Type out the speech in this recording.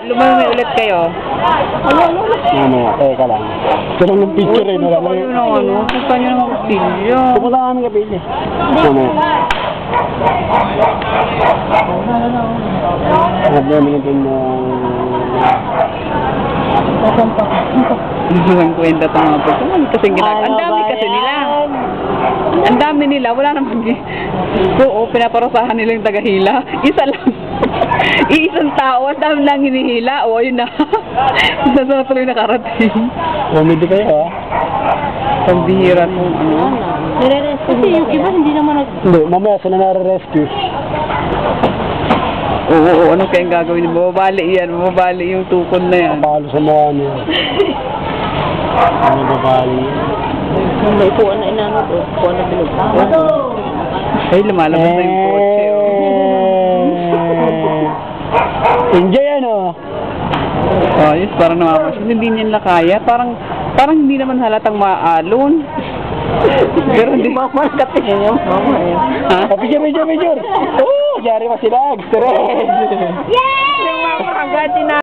Lumami ulit kayo. Ano, teka lang. Ito lang ng picture eh. Punta kayo ng ano? Punta nyo ng kapilya. Pupunta kami kapili. Ano? Huwag namin natin Ang kwenta ito mga po. Kasing ginagawa. Ang dami kasi nila. Ang dami nila. Wala namang... Oo, pinaparosahan nila yung tagahila. Isa lang. Iisang tao. Ang dami lang hinihila. O, yun na. Isa sa tuloy nakarating. Umidi kayo, ha? Pambihira kung ano. Nire-rescue. Kasi yung iba hindi naman Hindi, mamaya sila nare-rescue. Oo, ano kayang gagawin? Mababali yan. Mababali yung tukod na yan. Palo sa mga niya. Ano babali? may puwan na inano doon. Puwan na binugtang. Ay, lumalabas na yung kotse. Enjoy ano? Oh, yes, parang namamasyon. Hindi niya nila kaya. Parang hindi naman halatang maalon. Pero hindi mo malakatingin yung mama yun. Ha? Picture! Oo! Jari pa sila! Stress! Yay! Yung mga agad